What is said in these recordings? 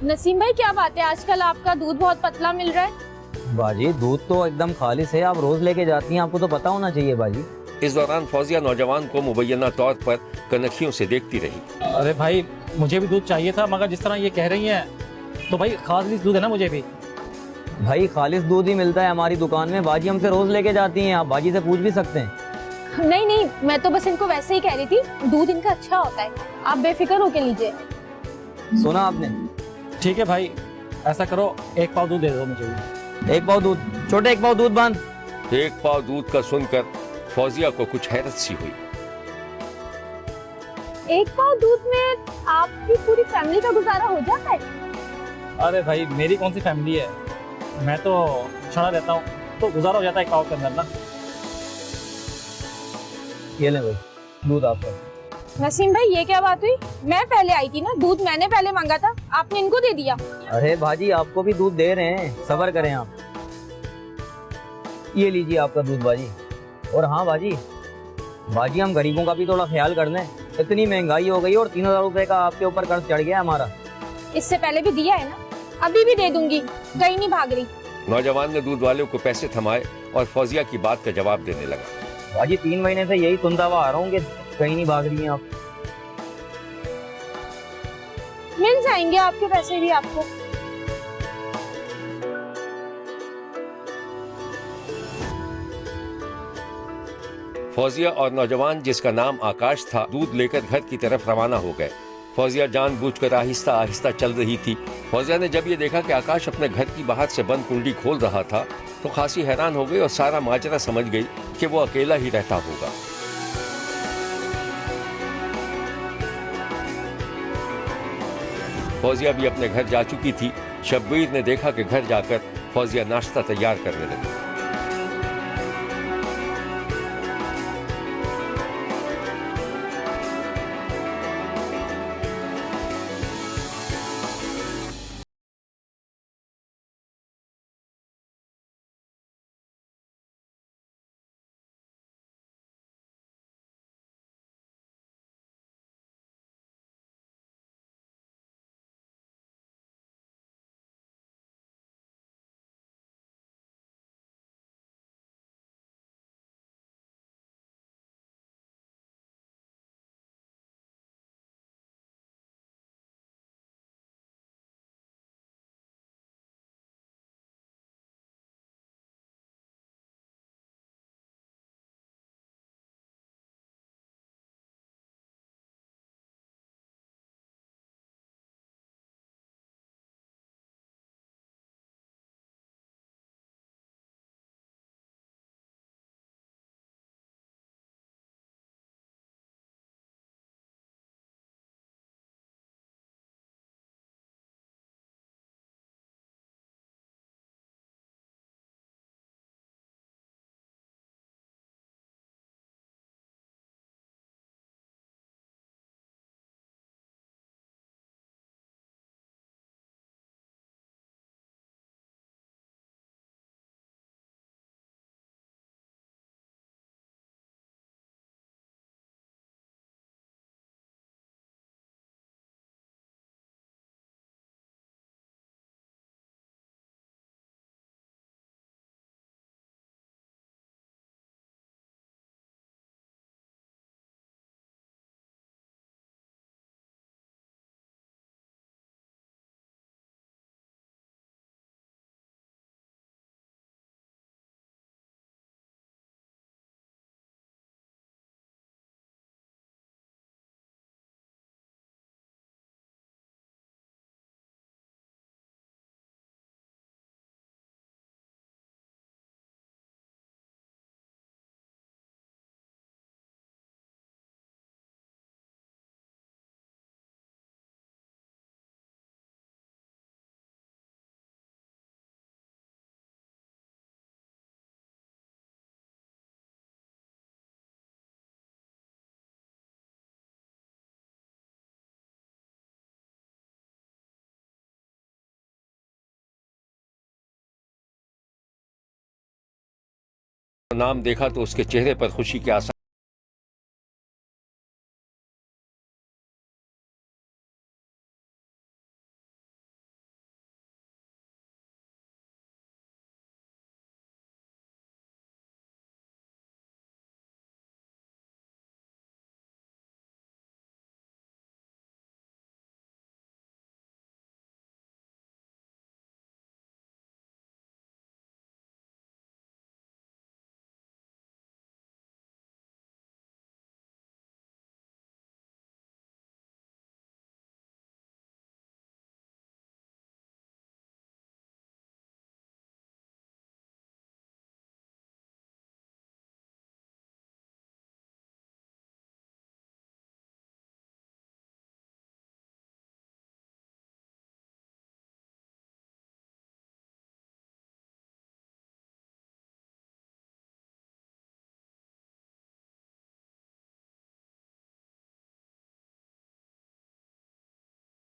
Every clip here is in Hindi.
नसीम भाई क्या बात है, आजकल आपका दूध बहुत पतला मिल रहा है। बाजी दूध तो एकदम खालिस है, आप रोज लेके जाती हैं, आपको तो पता होना चाहिए बाजी। इस दौरान फौजिया नौजवान को मुबैना तौर पर कनखियों से देखती रही। अरे भाई मुझे भी दूध चाहिए था, मगर जिस तरह ये कह रही हैं तो भाई खालिस दूध है ना मुझे भी। भाई खालिस दूध ही मिलता है हमारी दुकान में, बाजी हमसे रोज लेके जाती हैं, आप बाजी से पूछ भी सकते हैं। नहीं नहीं, मैं तो बस इनको वैसे ही कह रही थी, दूध इनका अच्छा होता है, आप बेफिक्र होके लीजिए। सुना आपने? ठीक है भाई, ऐसा करो 1 पाव दूध दे दो मुझे भी। 1 पाव दूध, छोटे 1 पाव दूध बांध। 1 पाव दूध का सुनकर फौजिया को कुछ हैरत सी हुई। 1 पाव दूध में आपकी पूरी फैमिली का गुजारा हो जाता है? अरे भाई मेरी कौन सी फैमिली है, मैं तो छड़ा रहता हूँ, तो गुजारा हो जाता है 1 पाव के अंदर ना। ये ले भाई दूध आपका। नसीम भाई ये क्या बात हुई, मैं पहले आई थी ना, दूध मैंने पहले मांगा था, आपने इनको दे दिया। अरे भाजी आपको भी दूध दे रहे हैं, सब्र करें आप। ये लीजिए आपका दूध बाजी। और हाँ बाजी, बाजी हम गरीबों का भी थोड़ा ख्याल कर लें, इतनी महंगाई हो गई और 3000 रुपए का आपके ऊपर कर्ज चढ़ गया हमारा। इससे पहले भी दिया है ना, अभी भी दे दूंगी, कहीं नहीं भाग रही। नौजवान ने दूध वाले को पैसे थमाए और फौजिया की बात का जवाब देने लगा। बाजी 3 महीने से यही सुनता हुआ आ रहा हूँ कि कहीं नहीं भाग रही हैं आप। मिल जाएंगे आपके पैसे भी आपको। फौजिया और नौजवान जिसका नाम आकाश था दूध लेकर घर की तरफ रवाना हो गए। फौजिया जानबूझकर आहिस्ता आहिस्ता चल रही थी। फौजिया ने जब ये देखा कि आकाश अपने घर की बाहर से बंद कुंडी खोल रहा था तो खासी हैरान हो गई और सारा माजरा समझ गई कि वो अकेला ही रहता होगा। फौजिया भी अपने घर जा चुकी थी। शब्बीर ने देखा कि घर जाकर फौजिया नाश्ता तैयार करने लगी। नाम देखा तो उसके चेहरे पर खुशी के आसार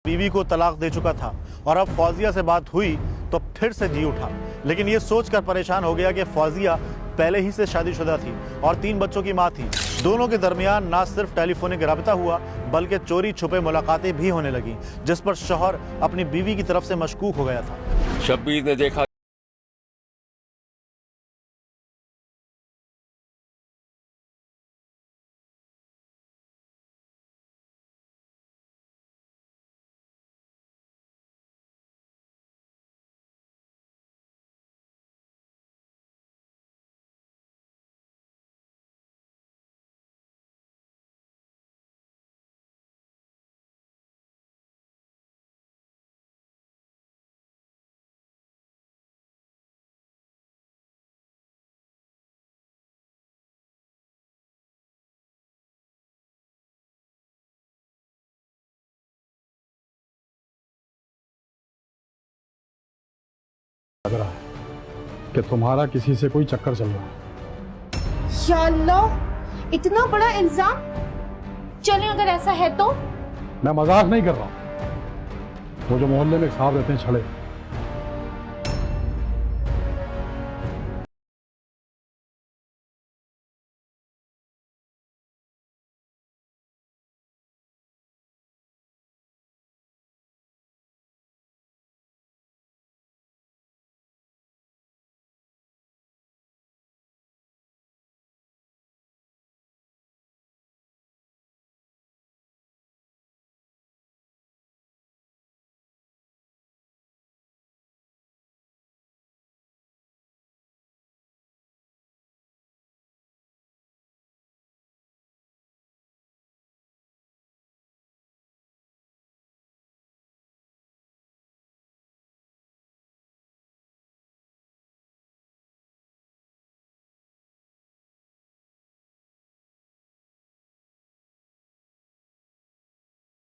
बीवी को तलाक दे चुका था और अब फौजिया से बात हुई तो फिर से जी उठा, लेकिन ये सोचकर परेशान हो गया कि फौजिया पहले ही से शादीशुदा थी और 3 बच्चों की मां थी। दोनों के दरमियान ना सिर्फ टेलीफोनिक राब्ता हुआ बल्कि चोरी छुपे मुलाकातें भी होने लगी, जिस पर शौहर अपनी बीवी की तरफ से मशकूक हो गया था। शब्बीर ने देखा लग रहा है कि तुम्हारा किसी से कोई चक्कर चल रहा है। या अल्लाह, इतना बड़ा इल्जाम। चलें अगर ऐसा है तो। मैं मजाक नहीं कर रहा हूं। वो जो मोहल्ले में साहब रहते हैं छड़े,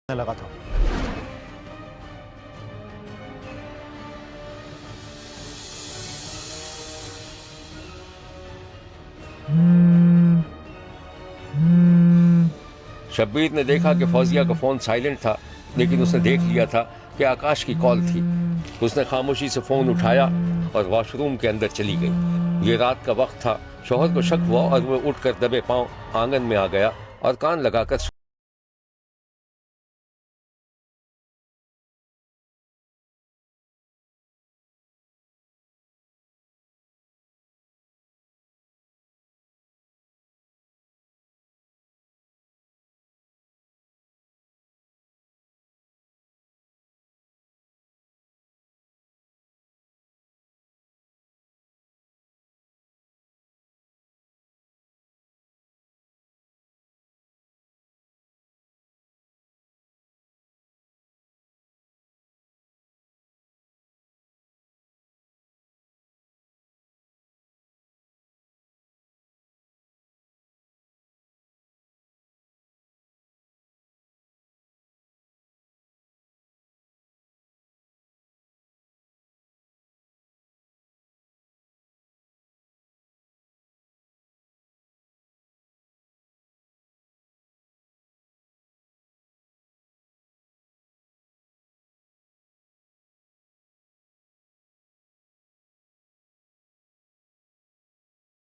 लगा था। शब्बीर ने देखा कि फौजिया का फोन साइलेंट था, लेकिन उसने देख लिया था कि आकाश की कॉल थी। उसने खामोशी से फोन उठाया और वॉशरूम के अंदर चली गई। ये रात का वक्त था। शौहर को शक हुआ और वह उठकर दबे पांव आंगन में आ गया और कान लगाकर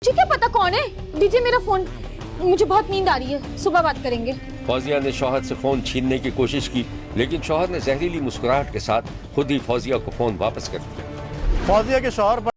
मुझे क्या पता कौन है। दीजिए मेरा फोन, मुझे बहुत नींद आ रही है, सुबह बात करेंगे। फौजिया ने शौहर से फोन छीनने की कोशिश की, लेकिन शौहर ने जहरीली मुस्कुराहट के साथ खुद ही फौजिया को फोन वापस कर दिया। फौजिया के शौहर पर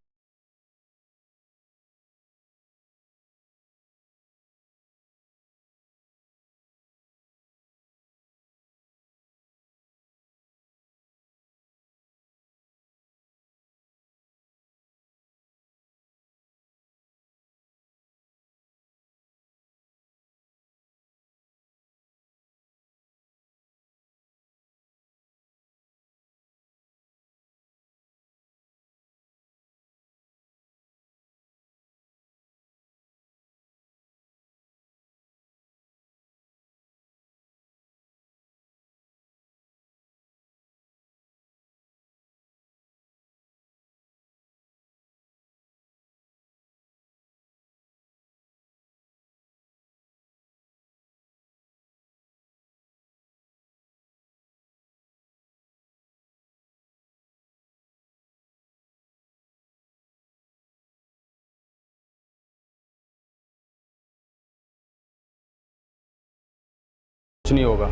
कुछ नहीं होगा,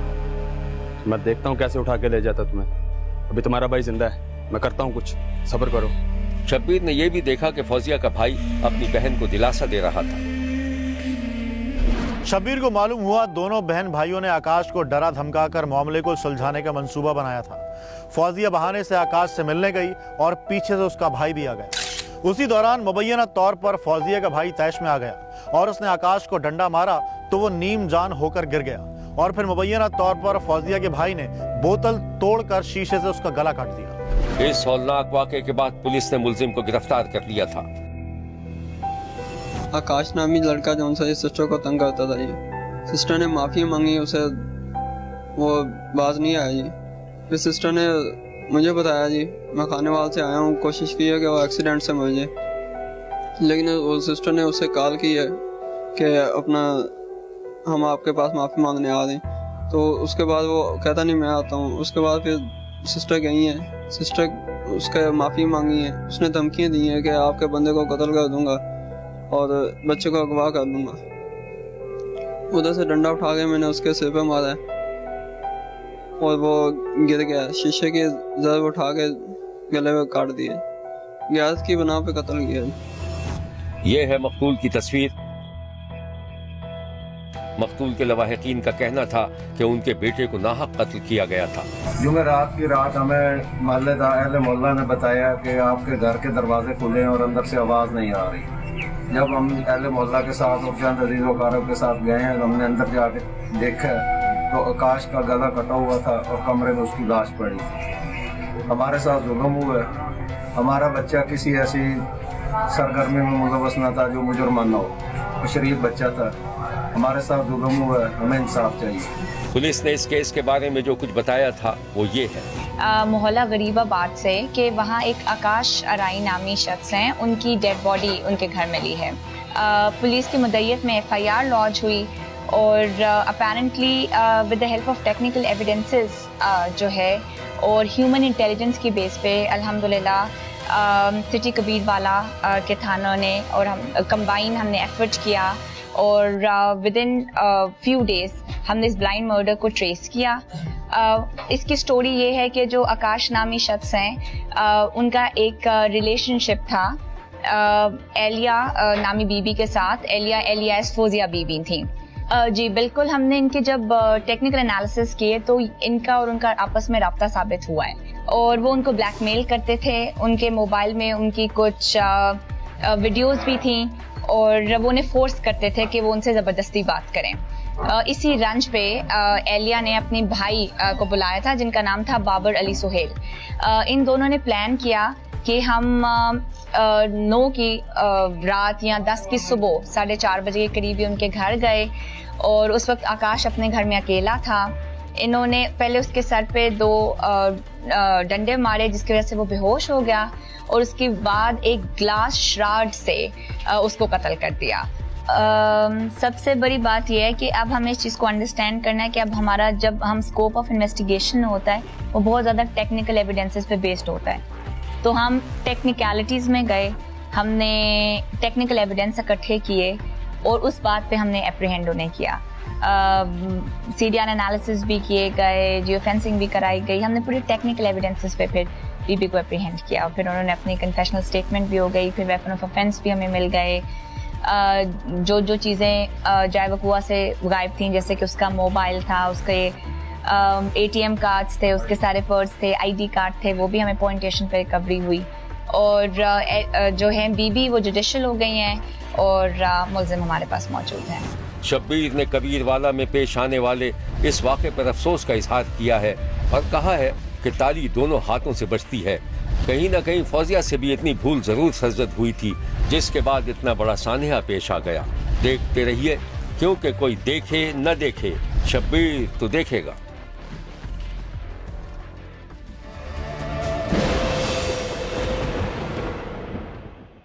मैं देखता हूँ कैसे उठा के ले जाता तुम्हें। अभी तुम्हारा भाई जिंदा है, मैं करता हूँ कुछ, सब्र करो। शब्बीर ने यह भी देखा कि फौजिया का भाई अपनी बहन को दिलासा दे रहा था। शब्बीर को मालूम हुआ दोनों बहन भाइयों ने आकाश को डरा धमकाकर मामले को सुलझाने का मंसूबा बनाया था। फौजिया बहाने से आकाश से मिलने गई और पीछे से उसका भाई भी आ गया। उसी दौरान मुबैना तौर पर फौजिया का भाई तैश में आ गया और उसने आकाश को डंडा मारा तो वो नीम जान होकर गिर गया और फिर मुबैना तौर पर फौजिया के भाई ने बोतल तोड़कर शीशे से उसका गला काट दिया। इस हौलनाक वाक़े के बाद पुलिस ने मुलजिम को गिरफ्तार कर लिया था। आकाश नामी लड़का जो उनसे सिस्टर को तंग करता था जी। सिस्टर ने माफ़ी मांगी, उसे वो बाज नहीं आया जी। फिर सिस्टर ने मुझे बताया जी, मैं खानेवाल से आया हूँ, कोशिश की है कि वो एक्सीडेंट से मर जाए, लेकिन वो सिस्टर ने उससे कॉल की है कि अपना हम आपके पास माफ़ी मांगने आ रहे हैं। तो उसके बाद वो कहता नहीं मैं आता हूँ। उसके बाद फिर सिस्टर गई हैं, सिस्टर उसके माफ़ी मांगी है, उसने धमकियाँ दी हैं कि आपके बंदे को कत्ल कर दूंगा और बच्चे को अगवा कर दूंगा। उधर से डंडा उठा के मैंने उसके सिर पे मारा और वो गिर गया। शीशे की जर उठा के गले में काट दिए। गैस की बना पे कत्ल किया। ये है मकतूल की तस्वीर। मकतूल के लवाहिकीन का कहना था कि उनके बेटे को नाहक कत्ल किया गया था। जुमेरात की रात हमें अहले मोहल्ला ने बताया कि आपके घर के दरवाजे खुले हैं और अंदर से आवाज़ नहीं आ रही। जब हम अहले मोहल्ला के साथ और चंद अजीज़ वकारों के साथ गए हैं, हमने अंदर जाके देखा तो आकाश का गला कटा हुआ था और कमरे में उसकी लाश पड़ी थी। हमारे साथ जुल्म हुआ है। हमारा बच्चा किसी ऐसी सरगर्मी में मुलव्वस न था जो मुजरमाना हो, वो शरीफ बच्चा था। हमारे साथ जुल्म हुआ है, हमें इंसाफ चाहिए। पुलिस ने इस केस के बारे में जो कुछ बताया था वो ये है। मोहल्ला गरीबाबाद से कि वहाँ एक आकाश अराई नामी शख्स हैं, उनकी डेड बॉडी उनके घर मिली है। पुलिस की मुद्दत में FIR लॉन्च हुई और apparently with the help of technical evidences जो है और ह्यूमन इंटेलिजेंस की बेस पे अल्हम्दुलिल्लाह सिटी कबीरवाला के थानों ने और हम कंबाइन हमने एफर्ट किया और विद इन फ्यू डेज हमने इस ब्लाइंड मर्डर को ट्रेस किया। इसकी स्टोरी ये है कि जो आकाश नामी शख्स हैं उनका एक रिलेशनशिप था एलिया नामी बीबी के साथ। एलिया फौजिया बीबी थी। जी बिल्कुल, हमने इनके जब टेक्निकल एनालिसिस किए तो इनका और उनका आपस में राब्ता साबित हुआ है और वो उनको ब्लैकमेल करते थे। उनके मोबाइल में उनकी कुछ वीडियोस भी थी और वो उन्हें फोर्स करते थे कि वो उनसे ज़बरदस्ती बात करें। इसी रंज पे एलिया ने अपनी भाई को बुलाया था जिनका नाम था बाबर अली सुहेल। इन दोनों ने प्लान किया कि हम 9 की रात या 10 की सुबह 4:30 बजे के करीब ही उनके घर गए और उस वक्त आकाश अपने घर में अकेला था। इन्होंने पहले उसके सर पे 2 डंडे मारे जिसकी वजह से वो बेहोश हो गया और उसके बाद एक ग्लास श्राड से उसको कत्ल कर दिया। सबसे बड़ी बात यह है कि अब हमें इस चीज़ को अंडरस्टैंड करना है कि अब हमारा जब हम स्कोप ऑफ इन्वेस्टिगेशन होता है वो बहुत ज़्यादा टेक्निकल एविडेंसेस पे बेस्ड होता है। तो हम टेक्निकलिटीज़ में गए, हमने टेक्निकल एविडेंस इकट्ठे किए और उस बात पे हमने एप्रीहेंड उन्हें किया। CDR एनालिसिस भी किए गए, जियो फेंसिंग भी कराई गई। हमने पूरे टेक्निकल एविडेंसेस पे फिर बीबी को एप्रीहेंड किया और फिर उन्होंने अपनी कन्फेशनल स्टेटमेंट भी हो गई, फिर वेपन ऑफ ऑफेंस भी हमें मिल गए। जो चीज़ें जाय वकुआ से गायब थी, जैसे कि उसका मोबाइल था, उसके ATM कार्ड्स थे, उसके सारे पर्स थे, ID कार्ड थे, वो भी हमें पॉइंट स्टेशन पे रिकवरी हुई। और जो है बीबी वो जुडिशियल हो गई हैं और मुल्जिम हमारे पास मौजूद हैं। शब्बीर ने कबीरवाला में पेश आने वाले इस वाक़े पर अफसोस का इजहार किया है और कहा है कि ताली दोनों हाथों से बजती है। कहीं न कहीं फौजिया से भी इतनी भूल जरूर सरजद हुई थी जिसके बाद इतना बड़ा सानहा पेश आ गया। देखते रहिए, क्योंकि कोई देखे न देखे, शब्बीर तो देखेगा।